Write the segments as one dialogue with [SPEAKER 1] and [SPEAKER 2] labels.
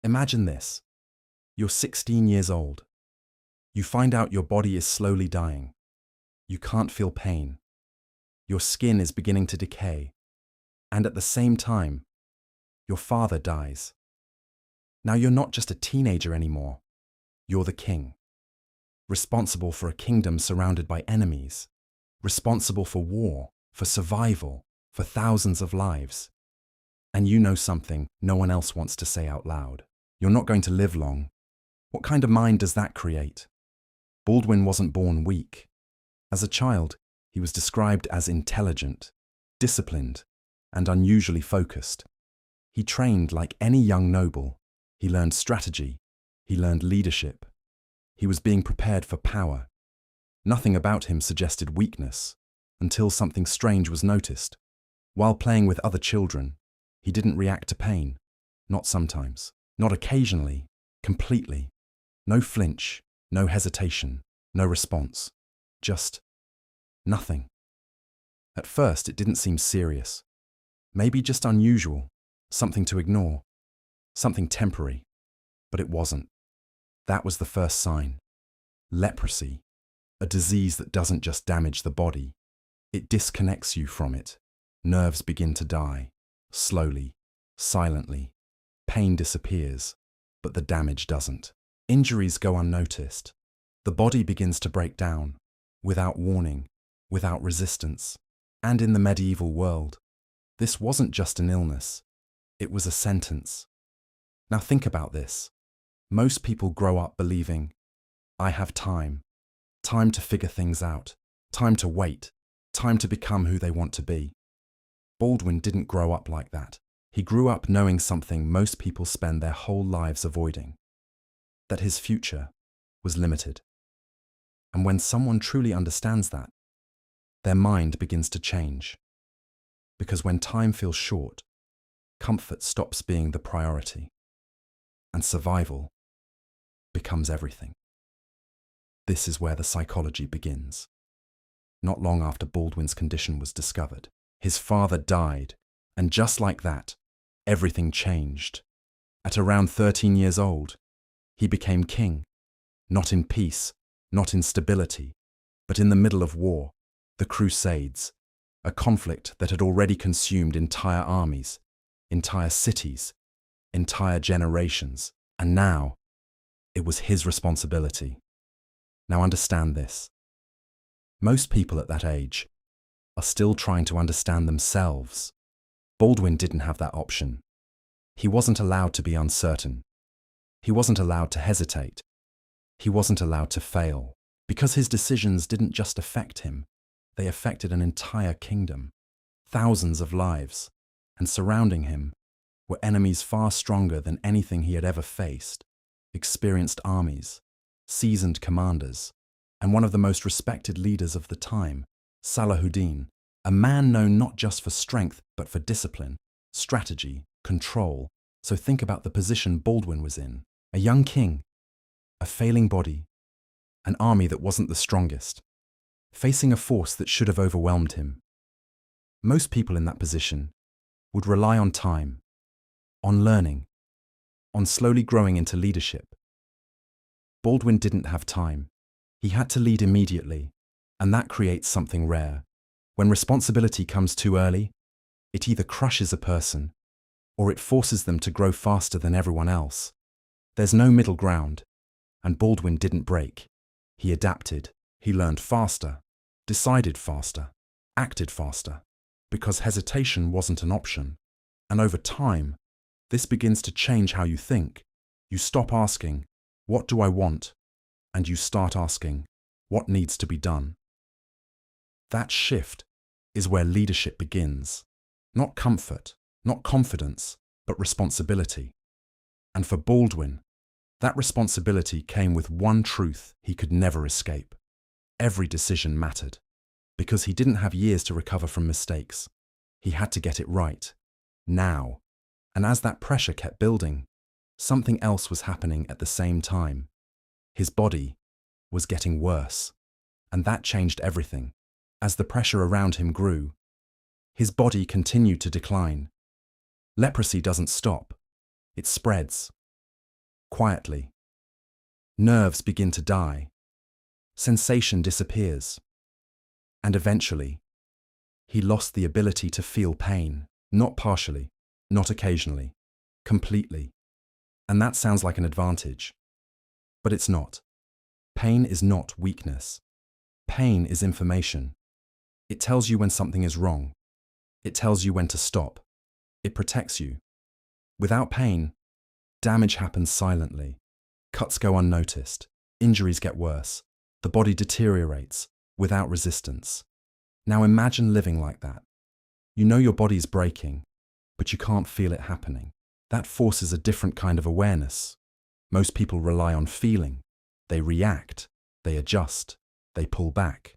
[SPEAKER 1] Imagine this. You're 16 years old. You find out your body is slowly dying. You can't feel pain. Your skin is beginning to decay. And at the same time, your father dies. Now you're not just a teenager anymore. You're the king. Responsible for a kingdom surrounded by enemies. Responsible for war, for survival, for thousands of lives. And you know something no one else wants to say out loud. You're not going to live long. What kind of mind does that create? Baldwin wasn't born weak. As a child, he was described as intelligent, disciplined, and unusually focused. He trained like any young noble. He learned strategy. He learned leadership. He was being prepared for power. Nothing about him suggested weakness, until something strange was noticed. While playing with other children, he didn't react to pain. Not sometimes. Not occasionally. Completely. No flinch. No hesitation. No response. Just nothing. At first, it didn't seem serious. Maybe just unusual. Something to ignore. Something temporary. But it wasn't. That was the first sign. Leprosy. A disease that doesn't just damage the body. It disconnects you from it. Nerves begin to die. Slowly. Silently. Pain disappears. But the damage doesn't. Injuries go unnoticed. The body begins to break down. Without warning. Without resistance. And in the medieval world, this wasn't just an illness. It was a sentence. Now think about this. Most people grow up believing, I have time. Time to figure things out. Time to wait. Time to become who they want to be. Baldwin didn't grow up like that. He grew up knowing something most people spend their whole lives avoiding. That his future was limited. And when someone truly understands that, their mind begins to change. Because when time feels short, comfort stops being the priority. And survival becomes everything. This is where the psychology begins. Not long after Baldwin's condition was discovered, his father died, and just like that, everything changed. At around 13 years old, he became king, not in peace, not in stability, but in the middle of war, the Crusades, a conflict that had already consumed entire armies, entire cities, entire generations, and now it was his responsibility. Now understand this. Most people at that age are still trying to understand themselves. Baldwin didn't have that option. He wasn't allowed to be uncertain. He wasn't allowed to hesitate. He wasn't allowed to fail, because his decisions didn't just affect him. They affected an entire kingdom, thousands of lives, and surrounding him were enemies far stronger than anything he had ever faced, experienced armies, seasoned commanders, and one of the most respected leaders of the time, Salahuddin, a man known not just for strength but for discipline, strategy, control. So think about the position Baldwin was in. A young king, a failing body, an army that wasn't the strongest, facing a force that should have overwhelmed him. Most people in that position would rely on time, on learning, on slowly growing into leadership. Baldwin didn't have time. He had to lead immediately, and that creates something rare. When responsibility comes too early, it either crushes a person or it forces them to grow faster than everyone else. There's no middle ground, and Baldwin didn't break. He adapted. He learned faster, decided faster, acted faster, because hesitation wasn't an option. And over time, this begins to change how you think. You stop asking, what do I want? And you start asking, what needs to be done? That shift is where leadership begins. Not comfort, not confidence, but responsibility. And for Baldwin, that responsibility came with one truth he could never escape. Every decision mattered, because he didn't have years to recover from mistakes. He had to get it right, now. And as that pressure kept building, something else was happening at the same time. His body was getting worse, and that changed everything. As the pressure around him grew, his body continued to decline. Leprosy doesn't stop. It spreads. quietly. Nerves begin to die. Sensation disappears. And eventually, he lost the ability to feel pain, not partially, not occasionally, completely. And that sounds like an advantage. But it's not. Pain is not weakness. Pain is information. It tells you when something is wrong. It tells you when to stop. It protects you. Without pain, damage happens silently. Cuts go unnoticed. Injuries get worse. The body deteriorates without resistance. Now imagine living like that. You know your body's breaking, but you can't feel it happening. That forces a different kind of awareness. Most people rely on feeling. They react. They adjust. They pull back.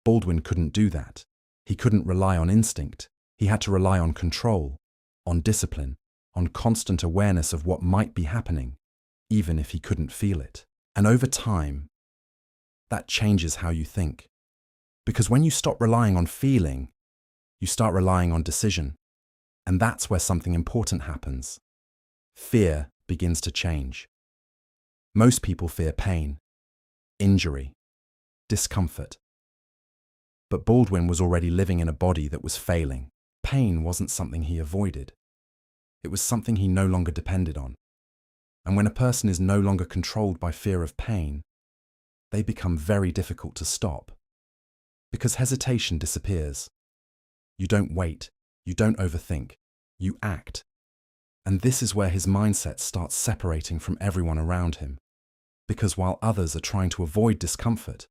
[SPEAKER 1] Baldwin couldn't do that. He couldn't rely on instinct. He had to rely on control, on discipline, on constant awareness of what might be happening, even if he couldn't feel it. And over time, that changes how you think. Because when you stop relying on feeling, you start relying on decision. And that's where something important happens. Fear begins to change. Most people fear pain, injury, discomfort. But Baldwin was already living in a body that was failing. Pain wasn't something he avoided. It was something he no longer depended on. And when a person is no longer controlled by fear of pain, they become very difficult to stop. Because hesitation disappears. You don't wait. You don't overthink. You act. And this is where his mindset starts separating from everyone around him. Because while others are trying to avoid discomfort,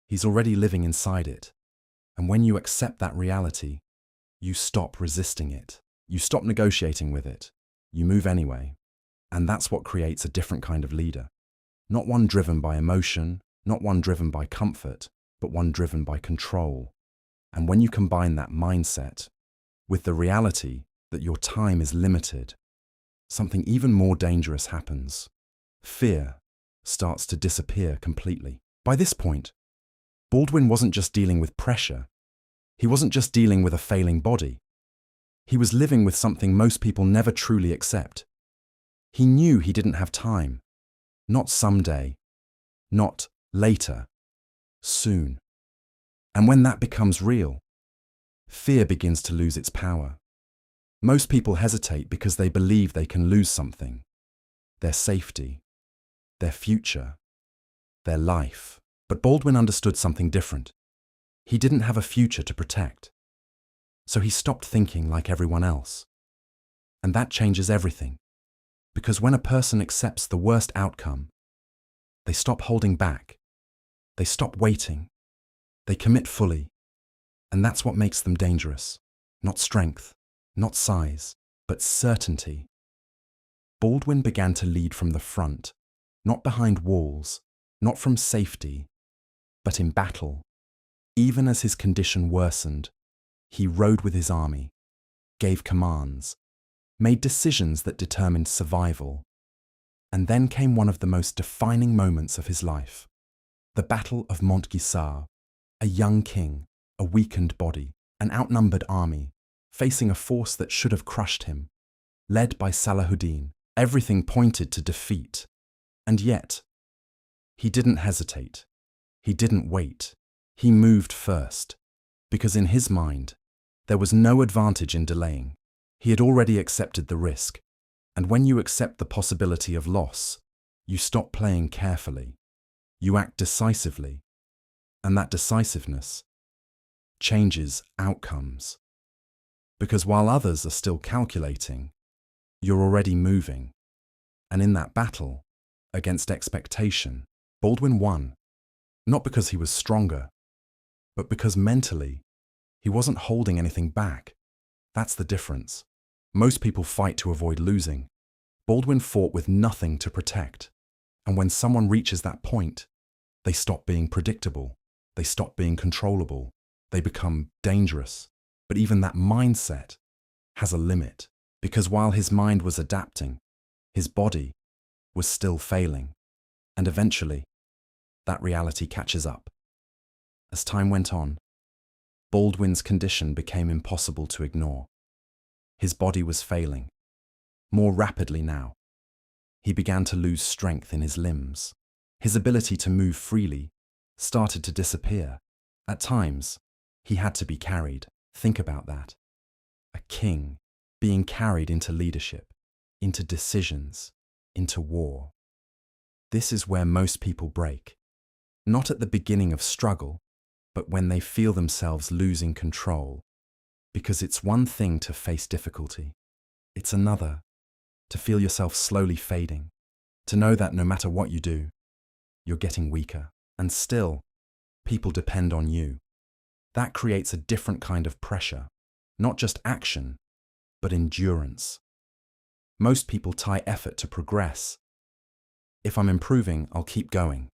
[SPEAKER 1] he's already living inside it. And when you accept that reality, you stop resisting it. You stop negotiating with it. You move anyway. And that's what creates a different kind of leader. Not one driven by emotion, not one driven by comfort, but one driven by control. And when you combine that mindset with the reality that your time is limited, something even more dangerous happens. Fear starts to disappear completely. By this point, Baldwin wasn't just dealing with pressure. He wasn't just dealing with a failing body. He was living with something most people never truly accept. He knew he didn't have time. Not someday. Not later. Soon. And when that becomes real, fear begins to lose its power. Most people hesitate because they believe they can lose something. Their safety, their future, their life. But Baldwin understood something different. He didn't have a future to protect. So he stopped thinking like everyone else. And that changes everything. Because when a person accepts the worst outcome, they stop holding back. They stop waiting. They commit fully. And that's what makes them dangerous. Not strength, not size, but certainty. Baldwin began to lead from the front, not behind walls, not from safety, but in battle. Even as his condition worsened, he rode with his army, gave commands, made decisions that determined survival. And then came one of the most defining moments of his life. The Battle of Montgisard, a young king, a weakened body, an outnumbered army, facing a force that should have crushed him. Led by Salahuddin, everything pointed to defeat. And yet, he didn't hesitate. He didn't wait. He moved first. Because in his mind, there was no advantage in delaying. He had already accepted the risk. And when you accept the possibility of loss, you stop playing carefully. You act decisively. And that decisiveness changes outcomes. Because while others are still calculating, you're already moving. And in that battle, against expectation, Baldwin won. Not because he was stronger, but because mentally, he wasn't holding anything back. That's the difference. Most people fight to avoid losing. Baldwin fought with nothing to protect. And when someone reaches that point, they stop being predictable. They stop being controllable. They become dangerous. But even that mindset has a limit. Because while his mind was adapting, his body was still failing. And eventually, that reality catches up. As time went on, Baldwin's condition became impossible to ignore. His body was failing, more rapidly now. he began to lose strength in his limbs. His ability to move freely started to disappear. At times, he had to be carried. Think about that. A king being carried into leadership, into decisions, into war. This is where most people break. Not at the beginning of struggle, but when they feel themselves losing control. Because it's one thing to face difficulty. It's another to feel yourself slowly fading. To know that no matter what you do, you're getting weaker. And still, people depend on you. That creates a different kind of pressure. Not just action, but endurance. Most people tie effort to progress. If I'm improving, I'll keep going.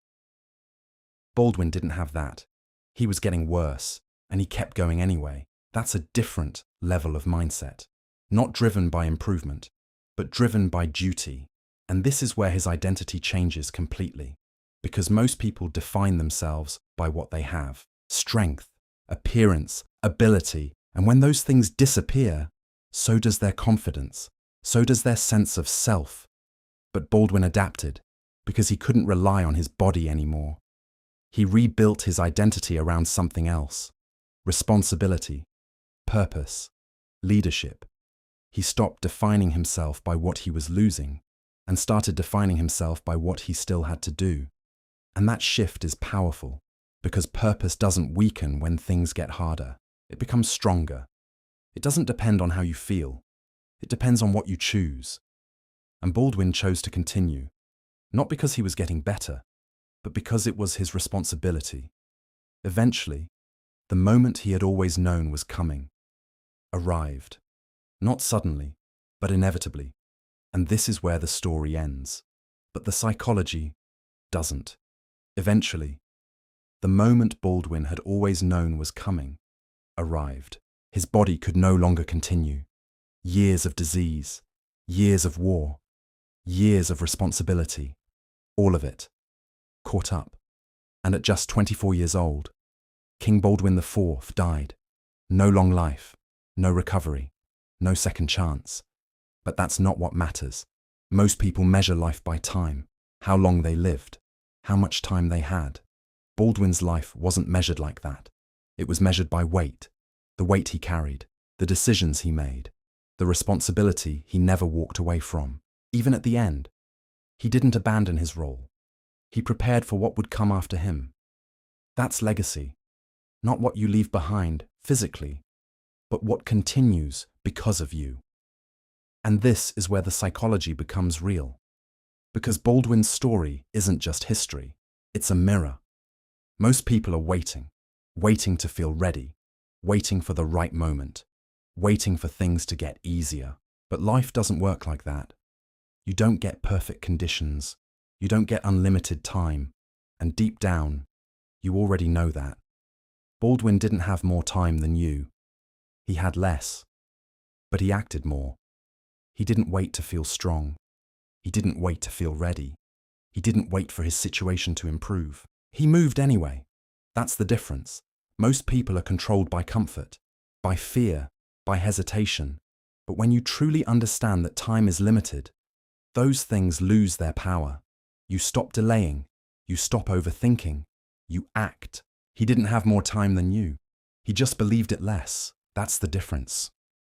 [SPEAKER 1] Baldwin didn't have that. He was getting worse, and he kept going anyway. That's a different level of mindset. Not driven by improvement, but driven by duty. And this is where his identity changes completely. Because most people define themselves by what they have. Strength, appearance, ability. And when those things disappear, so does their confidence. So does their sense of self. But Baldwin adapted because he couldn't rely on his body anymore. He rebuilt his identity around something else. Responsibility, purpose, leadership. He stopped defining himself by what he was losing and started defining himself by what he still had to do. And that shift is powerful because purpose doesn't weaken when things get harder. It becomes stronger. It doesn't depend on how you feel. It depends on what you choose. And Baldwin chose to continue, not because he was getting better, but because it was his responsibility. Eventually, the moment he had always known was coming, arrived. Not suddenly, but inevitably. And this is where the story ends. But the psychology doesn't. Eventually, the moment Baldwin had always known was coming, arrived. His body could no longer continue. Years of disease, years of war, years of responsibility, all of it, caught up. And at just 24 years old, King Baldwin IV died. No long life, no recovery, no second chance. But that's not what matters. Most people measure life by time, how long they lived, how much time they had. Baldwin's life wasn't measured like that. It was measured by weight, the weight he carried, the decisions he made, the responsibility he never walked away from. Even at the end, he didn't abandon his role. He prepared for what would come after him. That's legacy. Not what you leave behind physically, but what continues because of you. And this is where the psychology becomes real. Because Baldwin's story isn't just history, it's a mirror. Most people are waiting to feel ready, waiting for the right moment, waiting for things to get easier. But life doesn't work like that. You don't get perfect conditions, you don't get unlimited time, and deep down, you already know that. Baldwin didn't have more time than you. He had less, but he acted more. He didn't wait to feel strong. He didn't wait to feel ready. He didn't wait for his situation to improve. He moved anyway. That's the difference. Most people are controlled by comfort, by fear, by hesitation. But when you truly understand that time is limited, those things lose their power. You stop delaying. You stop overthinking. You act. He didn't have more time than you. He just believed it less. That's the difference.